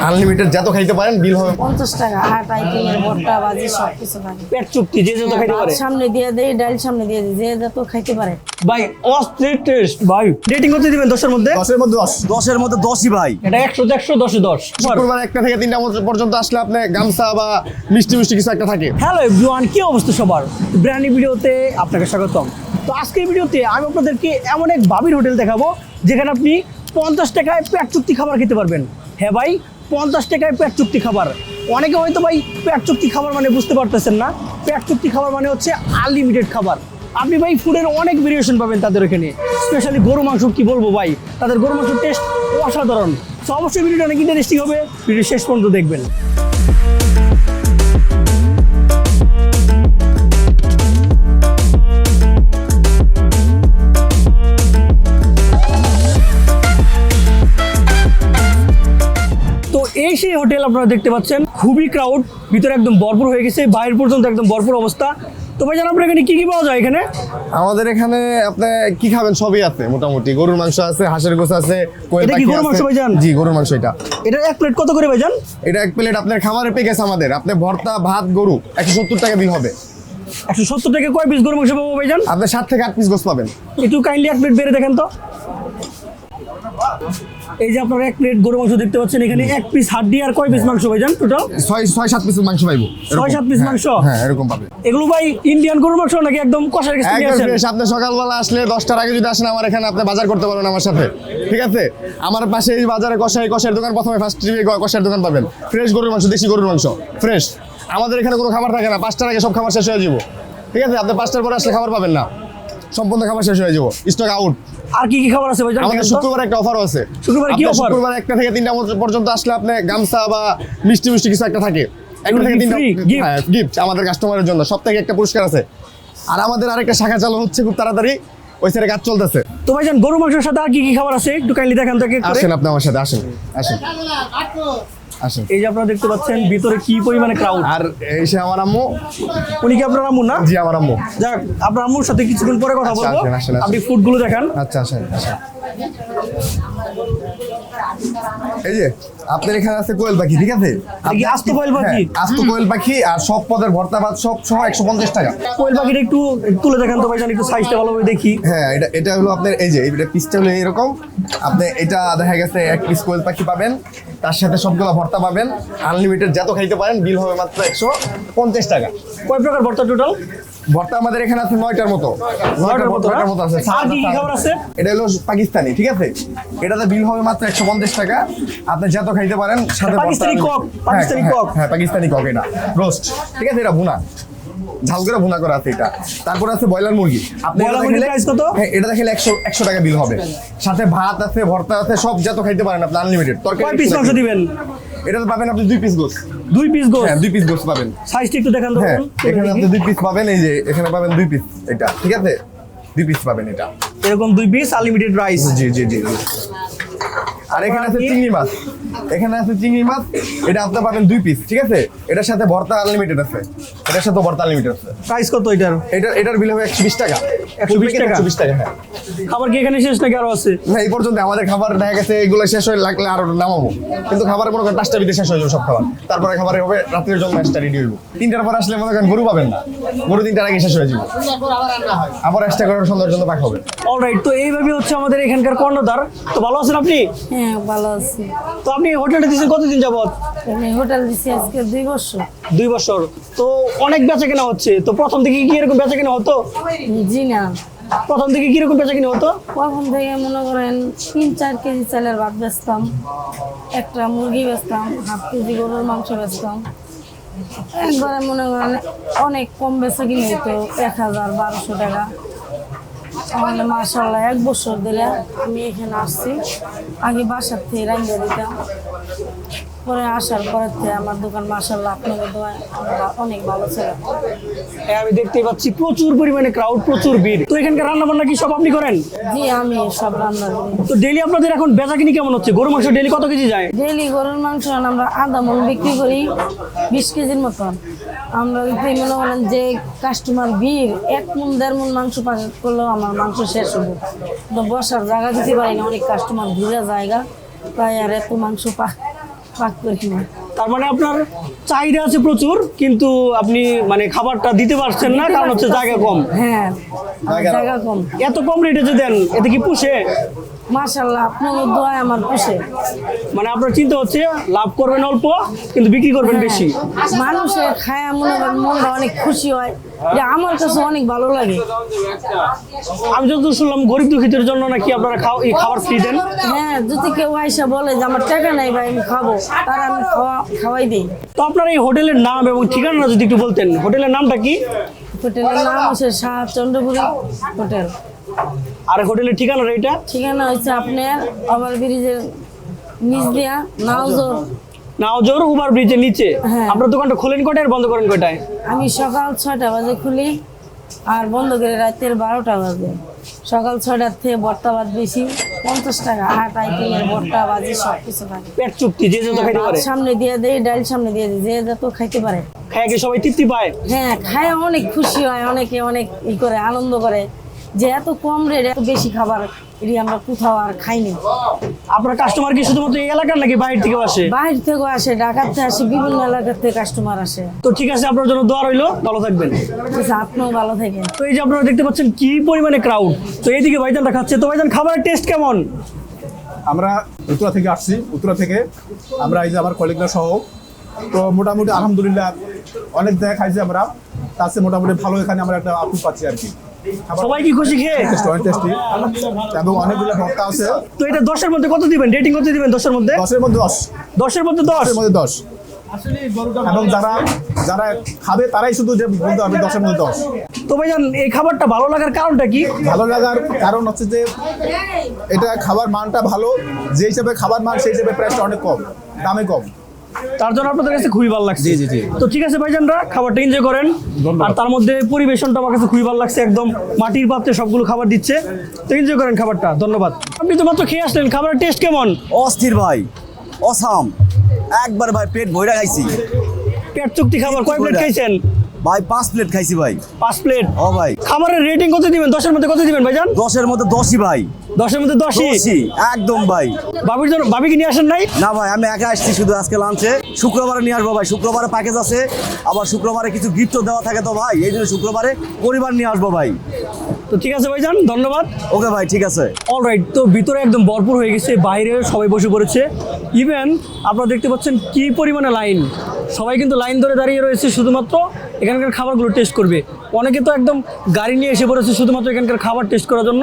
Unlimited যত খাইতে পারেন বিল হবে 50 টাকা। 8 আইটেমের ভর্তা ভাজি সবকিছু থাকে। পেট চুক্তি যে যত খাইতে পারে। সামনে দিয়ে দেই, ডাল সামনে দিয়ে দিই, যে যত খাইতে পারে। ভাই অস্থির টেস্ট ভাই। রেটিং কত দিবেন 10 এর মধ্যে? 10 এর মধ্যে 10। 10 এর মধ্যে 10ই ভাই। এটা 100 100 10 এ 10। শুক্রবার 1টা থেকে 3টা পর্যন্ত আসলে আপনি গামছা বা মিষ্টি কিছু একটা থাকে। হ্যালো এভরিওয়ান, কি অবস্থা সবার? ব্র্যান্ড নিউ ভিডিওতে আপনাকে স্বাগতম। তো আজকের ভিডিওতে আমি আপনাদেরকে এমন এক ভাবির হোটেল দেখাবো যেখানে আপনি 50 টাকায় পেট চুক্তি খাবার খেতে পারবেন। হ্যাঁ ভাই, 50 টাকায় পেট চুক্তি খাবার। অনেকে হয়তো ভাই পেট চুক্তি খাবার মানে বুঝতে পারতেছেন না। পেট চুক্তি খাবার মানে হচ্ছে আনলিমিটেড খাবার। আপনি ভাই ফুডের অনেক ভেরিয়েশন পাবেন তাদের এখানে। স্পেশালি গরু মাংস কি বলবো ভাই, তাদের গরু মাংসের টেস্ট অসাধারণ। তো অবশ্যই ভিডিওটা অনেক ইন্টারেস্টিং হবে, ভিডিও শেষ পর্যন্ত দেখবেন। এই সেই হোটেল আপনারা দেখতে পাচ্ছেন, খুবই ক্রাউড, ভিতরে একদম ভরপুর হয়ে গেছে, বাইরে পর্যন্ত একদম ভরপুর অবস্থা। তো ভাই জানান আপনার এখানে কি কি পাওয়া যায়? এখানে আমাদের এখানে আপনি কি খাবেন সবই আছে মোটামুটি। গরুর মাংস আছে, হাঁসের গোশ আছে, কোয়েল এটা কি পাখি গরুর মাংস আছে। ভাইজান? জি গরুর মাংস। এটা এক প্লেট কত করে ভাইজান? এটা এক প্লেট আপনার খাবারের প্যাকেজ আমাদের। আপনি ভর্তা ভাত গরু 170 টাকা বিল হবে। 170 টাকা কয় পিস গরুর মাংস পাবো ভাইজান? আপনি 7 থেকে 8 পিস গোশ পাবেন। একটু কাইন্ডলি এক প্লেট বেড়ে দেখেন তো। এই যে আপনারা এক প্লেট গরু মাংস দেখতে পাচ্ছেন, এখানে এক পিস হাড্ডি আর কয় পিস মাংস ভাইজান? টোটাল 6-7 পিস মাংস পাইবো। 6-7 পিস মাংস? হ্যাঁ এরকম পাবে। এগুলো ভাই ইন্ডিয়ান গরুর মাংস নাকি একদম কষার কাছে নিয়ে একদম আসেন? ফ্রেশ। আপনি সকালবেলা আসলে 10টার আগে যদি আসেন আমার এখানে, আপনি বাজার করতে পারবেন আমার সাথে, ঠিক আছে? আমার পাশে এই বাজারে কষাইয়ের দোকান, প্রথমে ফার্স্ট কষাইয়ের দোকান পাবেন। ফ্রেশ গরুর মাংস, দেশি গরুর মাংস ফ্রেশ। আমাদের এখানে কোনো খাবার থাকে না, 5টার আগে সব খাবার শেষ হয়ে যাবো, ঠিক আছে? আপনি 5টার পরে আসলে খাবার পাবেন না, সম্পূর্ণ খাবার শেষ হয়ে যাবো, স্টক আউট। আর কি কি খাবার আছে ভাইজান? আমাদের শুক্রবার একটা অফার আছে। শুক্রবার কি অফার? শুক্রবার 1টা থেকে 3টা পর্যন্ত আসলে আপনি গামছা বা মিষ্টি কিছু একটা থাকে। 1টা থেকে 3টা গিফট আমাদের কাস্টমারের জন্য। সপ্তাহে একটা পুরস্কার আছে। আর আমাদের আরেকটা শাখা চালু হচ্ছে খুব তাড়াতাড়ি, ওই সাইডে কাজ চলতেছে। তো ভাইজান গরু মাংসের সাথে আর কি কি খাবার আছে একটু কাইন্ডলি দেখান তো। আসেন আপনি আমার সাথে, আসেন আসেন আসেন। এই যে আপনারা দেখতে পাচ্ছেন ভিতরে কি পরিমাণে ক্রাউড। আর এই সে আমার আম্মু। উনি কি আপনার আম্মু না? জি আমার আম্মু। যাক, আপনার আম্মুর সাথে কিছুক্ষণ পরে কথা আচ্ছা, বলবো। আসেন, আসেন, আসেন। আপনি ফুডগুলো দেখান। আচ্ছা আসেন আসেন। এই যে আপনার এখানে আছে কোয়েল পাখি, ঠিক আছে? কি আস্ত কোয়েল পাখি? হ্যাঁ, আস্ত কোয়েল পাখি আর সব পদের ভর্তা ভাত সব সহ 150 টাকা। কোয়েল পাখিটা একটু তুলে দেখান তো ভাইজান, একটু সাইজটা ভালোভাবে দেখি। হ্যাঁ এটা হলো আপনার, এই যে এটা পিসটা হলো এরকম। আপনি এটা দেখা গেছে এক পিস কোয়েল পাখি পাবেন, তার সাথে সবগুলো ভর্তা পাবেন। আনলিমিটেড যত খাইতে পারেন, বিল হবে মাত্র 150 টাকা। কয় প্রকার ভর্তা টোটাল? ভর্তা আমাদের এখানে আছে 9টার মতো। 9টার মতো আছে। আর কি কি খাবার আছে? এটা হলো পাকিস্তানি, ঠিক আছে? এটাতে বিল হবে মাত্র 150 টাকা। আপনি যত খাইতে পারেন, সাথে পাকিস্তানি কক, পাকিস্তানি কক। হ্যাঁ পাকিস্তানি কক, এটা রোস্ট, ঠিক আছে? এটা ভুনা, ঝাল করে ভুনা করা আছে এটা। তারপর আছে ব্রয়লার মুরগি। আপনি ব্রয়লার মুরগির প্রাইস কত? হ্যাঁ এটা দেখলে 100 টাকা বিল হবে। সাথে ভাত আছে, ভর্তা আছে, সব যত খাইতে পারেন আপনি আনলিমিটেড। কয় পিস মাংস দিবেন? এটাতে পাবেন আপনি 2 পিস গোস। 2 পিস গোস? হ্যাঁ 2 পিস গোস পাবেন। সাইজটা একটু দেখান তো। হ্যাঁ এখানে আপনি 2 পিস পাবেন। এই যে এখানে পাবেন 2 পিস, এটা ঠিক আছে? 2 পিস পাবেন এটা। এরকম 2 পিস আনলিমিটেড রাইস। জি জি জি। আর এখানে আছে চিংড়ি মাছ। এখানে আছে চিংড়ি মাছ, এটা আপনি পাবেন 2 পিস, ঠিক আছে? এটার সাথে ভর্তা আনলিমিটেড আছে। এটার সাথে ভর্তা আনলিমিটেড আছে। প্রাইস কত এটার? এটার বিল হবে 120 টাকা। 120 টাকা? 120 টাকা, হ্যাঁ। খাবার কি এখানে শেষ নাকি আরো আছে? না এই পর্যন্ত আমাদের খাবার দেখা গেছে এগুলো শেষ হয়ে লাগলে আরো নামাবো, কিন্তু খাবারের মনে করেন 5টা ভিতরে শেষ হয়ে যাবে সব খাবার। তারপরে খাবারে হবে রাত্রের জন্য এক্সট্রা রেডি হইব। 3টার পর আসলে মনে করেন গরু পাবেন না, গরু 3টার আগে শেষ হয়ে যাবে, আবার এক্সট্রা করে সন্ধ্যার জন্য পাক হবে। অলরাইট, তো এইভাবে হচ্ছে আমাদের এখানকার কর্ণধার। তো ভালো আছেন আপনি? হ্যাঁ ভালো আছি। তো আপনি হোটেলটা দিয়েছেন কতদিন যাবত? আমি হোটেল দিছি আজকে 2 বছর। 2 বছর। তো অনেক বেচা কেনা হচ্ছে। তো প্রথম থেকে কি এরকম বেচা কেনা হতো? জি না, প্রথম থেকে কিরকম বেচা কিনা হতো? প্রথম থেকে মনে করেন 3-4 কেজি চালের ভাত বেচতাম, একটা মুরগি বেচতাম, 1/2 কেজি গরুর মাংস বেচতাম। একবারে মনে করেন অনেক কম বেচা কিনে হতো, 1000-1200 টাকা। তাহলে মাশাআল্লাহ 1 বছর ধরে আমি এখানে আসছি। আগে বাসার থেকে রান্না দিতাম, পরে আসার পরের থেকে আমার দোকান মাশাআল্লাহ আপনাদের দোকান অনেক ভালো ছিল। হ্যাঁ আমি দেখতেই পাচ্ছি প্রচুর পরিমাণে ক্রাউড, প্রচুর ভিড়। তো এখানকার রান্না বান্না কি সব আপনি করেন? জি আমি সব রান্না করি। তো ডেইলি আপনাদের এখন বেচাকিনি কেমন হচ্ছে? গরু মাংস ডেইলি কত কেজি যায়? ডেইলি গরুর মাংস আমরা আধা মণ বিক্রি করি, 20 কেজির মতন। আমরা যদি মনে করেন যে কাস্টমার ভিড়, 1 মণ 1.5 মণ মাংস প্যাকেট করলেও আমার মাংস শেষ হবো। তো বসার জায়গা দিতে পারি না, অনেক কাস্টমার ভিড়া জায়গা, তাই আর এত মাংস পাক করি না। তার মানে আপনার চাহিদা আছে প্রচুর, কিন্তু আপনি মানে খাবারটা দিতে পারছেন না, কারণ হচ্ছে জায়গা কম। হ্যাঁ, আমার জায়গা কম। এত কম রেটে যে দেন, এতে কি পুষে? মাশাআল্লাহ, আপনার দোয়ায় আমার পোষে। মানে আপনার চিন্তা হচ্ছে লাভ করবেন অল্প, কিন্তু বিক্রি করবেন বেশি। মানুষের খায়া মনে করেন মনটা অনেক খুশি হয়, যে আমার কাছে অনেক ভালো লাগে। আমি যতদূর শুনলাম গরিব দুঃখীদের জন্য নাকি আপনারা এই খাবার ফ্রি দেন। হ্যাঁ, যদি কেউ আইসা বলে যে আমার টাকা নাই ভাই আমি খাবো, তারা আমি খাওয়াই দিই। তো আপনার এই হোটেলের নাম এবং ঠিকানা যদি একটু বলতেন। হোটেলের নামটা কি? হোটেলের নাম হচ্ছে শাহ চন্দ্রপুরী হোটেল। আর হোটেলের ঠিকানাটা এটা? ঠিকানা হচ্ছে আপনার ওভার ব্রিজের নিচ দিয়া নাওজোর ওভার ব্রিজের নিচে। হ্যাঁ। আপনার দোকানটা খোলেন কয়টায় আর বন্ধ করেন কয়টায়? আমি সকাল 6টা বাজে খুলি আর বন্ধ করে রাতের 12টা বাজে। সকাল 6টার থেকে ভর্তা ভাত বেশি, 50 টাকা 8 আইটেমের ভর্তা ভাজি সব কিছু থাকে। পেট চুক্তি, যে যত খাইতে ভাত পারে। সামনে দিয়ে দেয়, ডাল সামনে দিয়ে দেয়, যে যত খাইতে পারে। খায় কি সবাই তৃপ্তি পায়? হ্যাঁ, খায় অনেক খুশি হয়, অনেকে অনেক করে আনন্দ করে যে এত কম রেট এত বেশি খাবার এটি আমরা কোথাও আর খাইনি। আপনার কাস্টমার কি শুধুমাত্র এই এলাকার নাকি বাইরে থেকে আসে? বাইরে থেকেও আসে, ঢাকার থেকে আসে, বিভিন্ন এলাকার থেকে কাস্টমার আসে। তো ঠিক আছে, আপনার জন্য দোয়া রইলো, ভালো থাকবেন। আচ্ছা, আপনিও ভালো থাকেন। তো এই যে আপনারা দেখতে পাচ্ছেন কি পরিমাণে ক্রাউড। তো এইদিকে ভাইজানটা খাচ্ছে। তো ভাইজান, খাবারের টেস্ট কেমন? আমরা উত্তরা থেকে আসছি। উত্তরা থেকে আমরা এই যে আমার কলিগরা সহ, তো মোটামুটি আলহামদুলিল্লাহ অনেক জায়গায় খাইছি আমরা, তার চেয়ে মোটামুটি ভালো এখানে আমরা একটা আপ্যায়ন পাচ্ছি আর কি। সবাই কি খুশি খেয়ে? অনেক টেস্টি এবং অনেকগুলো ভর্তা আছে। তো এটা 10-এর মধ্যে কত দিবেন? রেটিং কত দিবেন 10-এর মধ্যে? 10-এর মধ্যে 10। 10-এর মধ্যে 10? 10-এর মধ্যে 10। এবং যারা খাবে তারাই শুধু যে বলতে হবে 10-এর মধ্যে 10। তো ভাইজান, এই খাবারটা ভালো লাগার কারণটা কি? ভালো লাগার কারণ হচ্ছে যে এটা খাবার মানটা ভালো, যে হিসেবে খাবার মান সেই হিসেবে প্রাইসটা অনেক কম, দামে কম। তার জন্য আপনাদের কাছে খুবই ভালো লাগছে। জি, জি, জি। তো ঠিক আছে ভাইজানরা, খাবারটা এনজয় করেন। ধন্যবাদ। আর তার মধ্যে পরিবেশনটা আমার কাছে খুবই ভালো লাগছে, একদম মাটির পাত্রে সবগুলো খাবার দিচ্ছে। তো এনজয় করেন খাবারটা। ধন্যবাদ। আপনি তো মাত্র খেয়ে আসলেন, খাবারের টেস্ট কেমন? অস্থির ভাই, অসাম একবার ভাই, পেট ভইরা খাইছি পেট চুক্তি খাবার। কয় প্লেট খাইছেন? ভাই 5 প্লেট খাইছি ভাই। 5 প্লেট? ও ভাই, খাবারের রেটিং কত দিবেন? 10-এর মধ্যে কত দিবেন ভাইজান? 10-এর মধ্যে 10ই ভাই। 10-এর মধ্যে 10ই? 10ই একদম ভাই। ভাবির জন্য, ভাবি কি নিয়ে আসেন নাই? না ভাই, আমি একা আসছি শুধু আজকে লাঞ্চে। শুক্রবারে নিয়ে আসবো ভাই, শুক্রবারে প্যাকেজ আছে, আবার শুক্রবারে কিছু গিফটও দেওয়া থাকে তো ভাই, এই জন্য শুক্রবারে পরিবার নিয়ে আসবো ভাই। তো ঠিক আছে ভাইজান, ধন্যবাদ। ওকে ভাই, ঠিক আছে। অলরাইট, তো ভিতরে একদম ভরপুর হয়ে গেছে, বাইরে সবাই বসে পড়েছে। ইভেন আপনারা দেখতে পাচ্ছেন কি পরিমাণে লাইন। সবাই কিন্তু লাইন ধরে দাঁড়িয়ে রয়েছে শুধুমাত্র এখানকার খাবারগুলো টেস্ট করবে। অনেকে তো একদম গাড়ি নিয়ে এসে পড়েছে শুধুমাত্র এখানকার খাবার টেস্ট করার জন্য।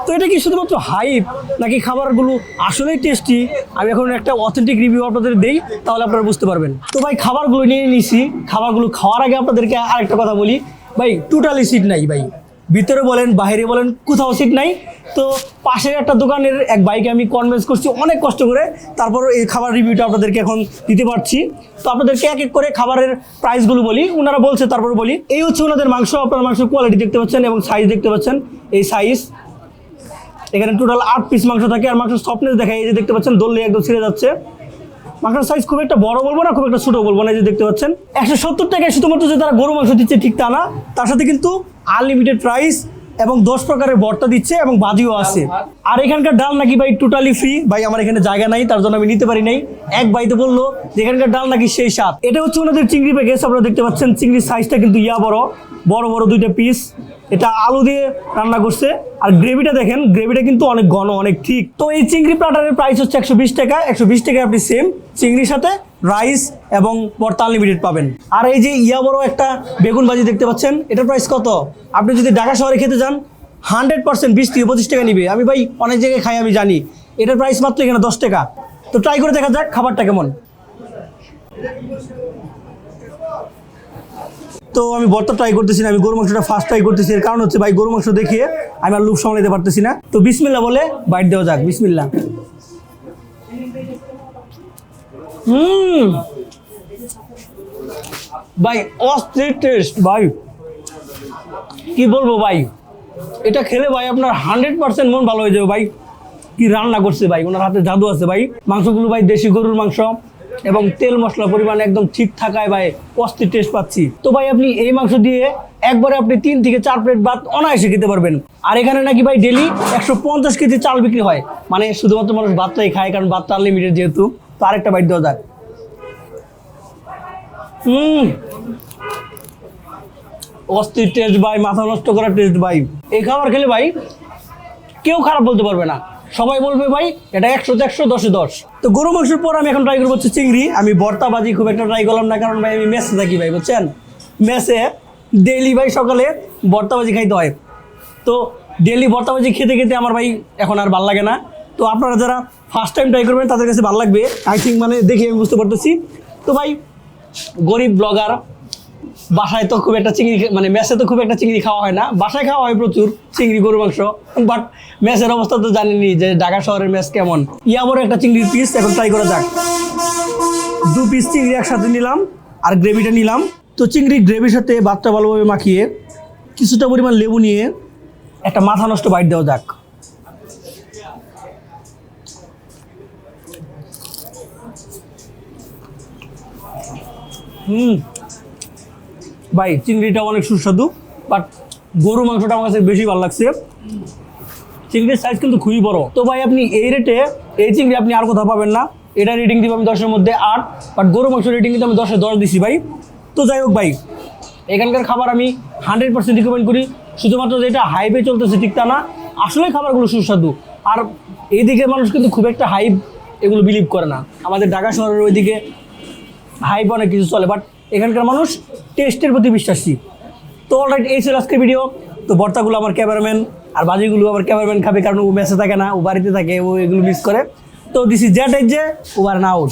তো এটা কি শুধুমাত্র হাইপ, নাকি খাবারগুলো আসলেই টেস্টি? আমি এখন একটা অথেন্টিক রিভিউ আপনাদের দেই, তাহলে আপনারা বুঝতে পারবেন। তো ভাই, খাবারগুলো নিয়ে নিছি। খাবারগুলো খাওয়ার আগে আপনাদেরকে আরেকটা কথা বলি ভাই, টোটালি সিট নাই ভাই, ভিতরে বলেন বাইরে বলেন, কোথাও সিট নাই। তো পাশের একটা দোকানের এক বাইকে আমি কনভিন্স করছি অনেক কষ্ট করে, তারপর এই খাবার রিভিউটা আপনাদেরকে এখন দিতে পারছি। তো আপনাদেরকে এক এক করে খাবারের প্রাইসগুলো বলি, ওনারা বলছে তারপর বলি। এই হচ্ছে ওনাদের মাংস। আপনারা মাংসের কোয়ালিটি দেখতে পাচ্ছেন এবং সাইজ দেখতে পাচ্ছেন। এই সাইজ, এখানে টোটাল 8 পিস মাংস থাকে। আর মাংসের সফটনেস দেখায়, এই যে দেখতে পাচ্ছেন, দললে একদম ছিঁড়ে যাচ্ছে। মাংসের সাইজ খুব একটা বড় বলবো না, খুব একটা ছোট বলবো না। এই যে দেখতে পাচ্ছেন 170 টাকায় শুধুমাত্র যে তারা গরু মাংস দিচ্ছে ঠিক তা না, তার সাথে কিন্তু আনলিমিটেড প্রাইস এবং 10 প্রকারের ভর্তা দিচ্ছে এবং ভাজিও আছে। আর এখানকার ডাল নাকি ভাই টোটালি ফ্রি। ভাই, আমার এখানে জায়গা নাই, তার জন্য আমি নিতে পারি নাই। এক ভাইতে বললো যে এখানকার ডাল নাকি সেই স্বাদ। এটা হচ্ছে ওনাদের চিংড়ি প্যাকেজ। আপনারা দেখতে পাচ্ছেন চিংড়ির সাইজটা কিন্তু বড় বড় 2টা পিস। এটা আলু দিয়ে রান্না করছে। আর গ্রেভিটা দেখেন, গ্রেভিটা কিন্তু অনেক ঘন, অনেক ঠিক। তো এই চিংড়ি প্লাটারের প্রাইস হচ্ছে 120 টাকা। 120 টাকায় আপনি সেম চিংড়ির সাথে রাইস এবং ভর্তা আনলিমিটেড পাবেন। আর এই যে বড় একটা বেগুন ভাজি দেখতে পাচ্ছেন, এটার প্রাইস কত? আপনি যদি ঢাকা শহরে খেতে যান 100% 20 থেকে 25 টাকা নিবে। আমি ভাই অনেক জায়গায় খাই, আমি জানি। এটার প্রাইস মাত্র এখানে 10 টাকা। তো ট্রাই করে দেখা যাক খাবারটা কেমন। তো আমি ভর্তা ট্রাই করতেছি না, আমি গরু মাংসটা ফার্স্ট ট্রাই করতেছি। এর কারণ হচ্ছে ভাই, গরু মাংস দেখিয়ে আমি আর লোভ সামলাতে পারতেছি না। তো বিসমিল্লাহ বলে বাইট দেওয়া যাক। বিসমিল্লাহ। ভাই অস্থির টেস্ট ভাই, কি বলবো ভাই। এটা খেলে ভাই আপনার 100% মন ভালো হয়ে যাবে ভাই। কি রান্না করছে ভাই, ওনার হাতে জাদু আছে ভাই। মাংসগুলো ভাই দেশি গরুর মাংস এবং তেল মশলা পরিমাণ একদম ঠিক থাকায় ভাই অস্থির টেস্ট পাচ্ছি। তো ভাই, আপনি এই মাংস দিয়ে একবারে আপনি 3 থেকে 4 প্লেট ভাত অনায়াসে খেতে পারবেন। আর এখানে নাকি ভাই ডেলি 150 কেজি চাল বিক্রি হয়। মানে শুধুমাত্র মানুষ ভাতটাই খায়, কারণ ভাতটা আনলিমিটেড যেহেতু। তো আরেকটা বাইট দেওয়া যাক। অস্থির টেস্ট ভাই, মাথা নষ্ট করা টেস্ট ভাই। এই খাবার খেলে ভাই কেউ খারাপ বলতে পারবে না, সবাই বলবে ভাই এটা 100-তে 100, 10-এ 10। তো গরু মাংসের পর আমি এখন ট্রাই করবো হচ্ছে চিংড়ি। আমি ভর্তা ভাজি খুব একটা ট্রাই করলাম না, কারণ ভাই আমি মেসে থাকি ভাই, বুঝছেন? মেসে ডেইলি ভাই সকালে ভর্তা ভাজি খাইতে হয়। তো ডেইলি ভর্তা ভাজি খেতে খেতে আমার ভাই এখন আর ভালো লাগে না। তো আপনারা যারা ফার্স্ট টাইম ট্রাই করবেন তাদের কাছে ভালো লাগবে আই থিঙ্ক, মানে দেখে আমি বুঝতে পারতেছি। তো ভাই গরিব ব্লগার, বাসায় তো খুব একটা চিংড়ি, মানে মেসে তো খুব একটা চিংড়ি খাওয়া হয় না, বাসায় খাওয়া হয় প্রচুর চিংড়ি, গরু মাংস। বাট মেসের অবস্থা তো জানেনি যে ঢাকা শহরের মেস কেমন। বড় একটা চিংড়ির পিস এখন ট্রাই করা যাক। 2 পিস চিংড়ি একসাথে নিলাম আর গ্রেভিটা নিলাম। তো চিংড়ি গ্রেভির সাথে ভাতটা ভালোভাবে মাখিয়ে কিছুটা পরিমাণ লেবু নিয়ে একটা মাথা নষ্ট বাইট দেওয়া যাক। ভাই চিংড়িটা অনেক সুস্বাদু, বাট গরু মাংসটা আমার কাছে বেশি ভালো লাগছে। চিংড়ির সাইজ কিন্তু খুবই বড়। তো ভাই আপনি এই রেটে এই চিংড়ি আপনি আর কোথাও পাবেন না। এটা রেটিং দিব আমি 10-এর মধ্যে 8, বাট গরু মাংস রেটিং কিন্তু আমি 10-এ 10 দিছি ভাই। তো যাই হোক ভাই, এখানকার খাবার আমি 100% রিকমেন্ড করি। শুধুমাত্র যেটা হাইপে চলতেছে ঠিক তা না, আসলে খাবারগুলো সুস্বাদু। আর এইদিকে মানুষ কিন্তু খুব একটা হাইপ এগুলো বিলিভ করে না। আমাদের ঢাকা শহরের ওইদিকে হাইপ অনেক কিছু চলে, বাট এখানকার মানুষ টেস্টের প্রতি বিশ্বাসী। তো অলরাইট, এই ছিল আজকের ভিডিও। তো ভর্তাগুলো আমার ক্যামেরাম্যান আর ভাজিগুলো আমার ক্যামেরাম্যান খাবে, কারণ ও মেসে থাকে না, ও বাড়িতে থাকে, ও এগুলো মিস করে। তো দিস ইজ দ্যাট, ও আর নাও।